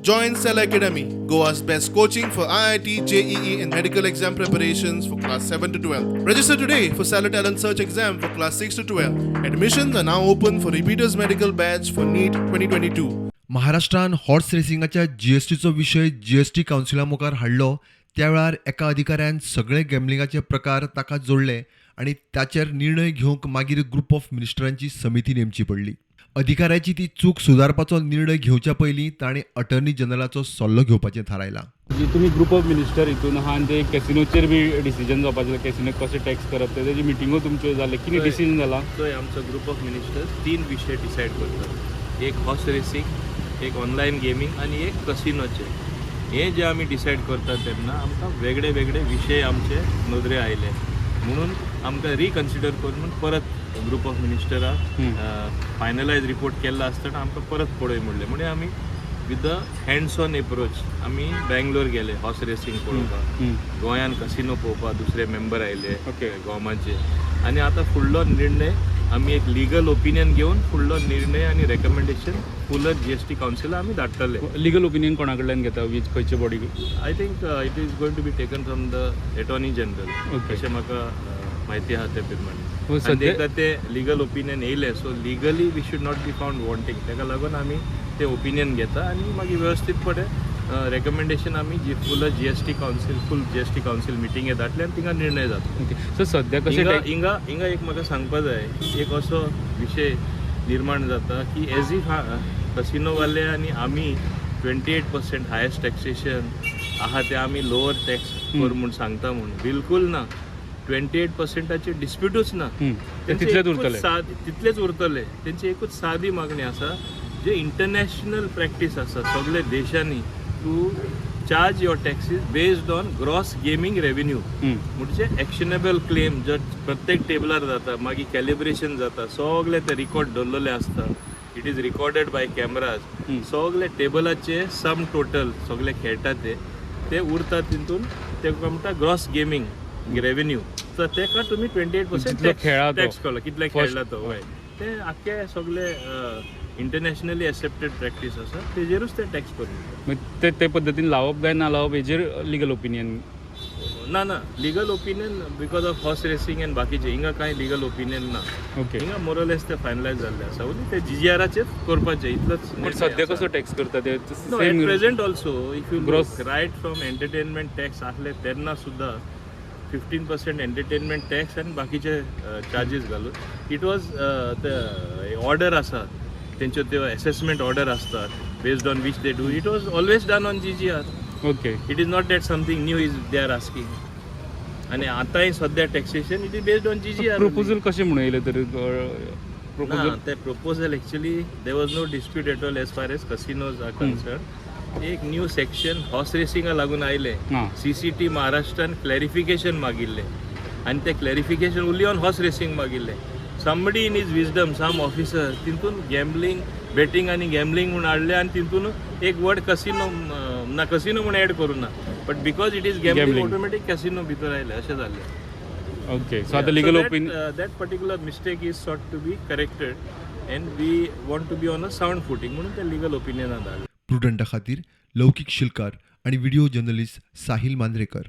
Join Cell Academy, Goa's best coaching for IIT, JEE, and medical exam preparations for class 7 to 12. Register today for Cell Talent Search exam for class 6 to 12. Admissions are now open for repeaters medical batch for NEET 2022. महाराष्ट्रान horse रेसिंगाच्या जीएसटीचो विशय GST कावन्सिला मुखार हाडलो त्या वेळार एका अधिकाऱ्यान सगळे गॅमलिंगाचे प्रकार ताका जोडले आणि त्याचेर निर्णय घेवंक मागीर ग्रुप ऑफ मिनिस्टरांची समिती नेमची पडली. अधिकाऱ्याची ती चूक सुदारपाचो निर्णय घेवच्या पयलीं ताणें अटर्नी जनरलाचो सल्लो घेवपाचें थारायलां. जी तुमी ग्रुप ऑफ मिनिस्टर हितून आहा आनी ते कॅसिनोचेर बी डिसिजन जावपाचें कॅसिनो कशें टॅक्स करप तेजी मिटिंगो तुमच्यो जाले कितें डिसिजन जाला? तो आमचो ग्रुप ऑफ मिनिस्टर्स 3 विशय डिसायड करतात. एक हॉर्स रेसिंग, एक ऑनलायन गेमींग आनी एक कसिनोचे. हे जे आमी डिसायड करतात तेन्ना आमकां वेगळे वेगळे विशय आमचे नदरे आयले म्हणून आमकां रिकन्सिडर करून परत ग्रुप ऑफ मिनिस्टराक फायनलायज रिपोर्ट केल्लो आसतना आमकां परत पळय म्हणलें. म्हणजे आमी with the hands on approach आमी बँगलोर गेले हॉर्स रेसिंग पळोवपाक, गोंयान कसिनो पळोवपाक दुसरे मेंबर आयले गोवमाचे. आनी आतां फुडलो निर्णय आमी एक लिगल ओपिनियन घेवन फुडलो निर्णय आनी रेकमेंडेशन फुलर जीएसटी कावन्सिला आमी धाडटले. लिगल ओपिनियन कोणा कडल्यान घेता वीच खंयचे body? I think it is going to be taken from the attorney general अशें म्हाका म्हायती आहा ते प्रमाणे. एकदा ते लिगल ओपिनियन येयले so legally we should not be found wanting, ताका लागून आमी ते ओपिनियन घेता आनी मागीर वेवस्थीतपणे रेकमेंडेशन आमी जी फुल जीएसटी कावन्सील मिटिंगे धाडले आनी थिंगा निर्णय जाता. ओके सो सद्या कशें हिंगा एक म्हाका सांगपा जाय, एक असो विशय निर्माण जाता की एज इफ कसिनोवाले आनी आमी 28% हायेस्ट टॅक्सेशन आहा ते आमी लोअर टॅक्स कर म्हूण सांगता म्हूण बिलकूल ना. 28%चे डिस्प्यूटूच ना. तितलेच उरतले. तेंची एकूच सादी मागणी आसा, जे इंटरनॅशनल प्रॅक्टीस आसा सगळे देशांनी to charge your taxes based on gross gaming revenue. म्हणजे एक्शनेबल क्लेम जर प्रत्येक टेबलार जाता मागीर कॅलिब्रेशन जाता सगळे ते रिकॉर्ड दवरलेले आसता. It is recorded by cameras. सगळे टेबलाचे सम टोटल सगळे खेळटा ते उरता तितून ते म्हणटा ग्रॉस गेमिंग रेव्हेन्यू. तर तेका तुमी 28% टॅक्स कळला कितले खेळला तो. हय ते आख्खे सगळे इंटरनॅशनली एक्सेप्टेड प्रॅक्टीस आसा तेजेरूच ते टॅक्स करून ते पद्दतीन लावप काय ना लावप हेजेर लिगल ओपिनियन ना. Legal opinion because of horse racing end बाकीचे हिंगा कांय लिगल ओपिनियन ना. ओके हिंगा मोरलेस ते फायनलायज जाल्ले आसा ओन्ली ते जीजीआराचेर करपाचें इतलोच. बट सद्या कसो टॅक्स करता ते at present also if you gross right from entertainment tax आसले तेन्ना सुद्धा 15% एंटरटेनमेंट टॅक्स आनी बाकीचे चार्जीस घालून इट वॉज ऑर्डर आसा तेंच्यो त्यो असेसमेंट ऑर्डर आसतात based on which they do. It was always done on GGR. Okay it is not that something new is they are asking. आनी आतांय सद्या taxation it is based on GGR. Proposal कशें म्हणून येयलें तर ते proposal actually there was no dispute at all as far as casinos are concerned. एक new section horse रेसिंगा लागून आयले. CCT महाराष्ट्रान क्लॅरिफिकेशन मागिल्ले आनी ते clarification only on horse racing मागिल्ले. Somebody in his wisdom some officer तितून गॅम्बलिंग बेटींग आनी गॅम्बलिंग म्हणून हाडले आनी तितून एक वर्ड कसिनो ना कसिनो म्हणून एड करूं ना. But because it is gambling automatic casino भितर आयले अशें जाल्लें. ओके सो आतां legal opinion that particular mistake is sought to be corrected and we want to be on a sound footing म्हणून ते लिगल ओपिनियनान धाडलें. प्रुडंटा खातीर लौकीक शिलकार आणि व्हिडिओ जर्नलिस्ट साहिल मांद्रेकर.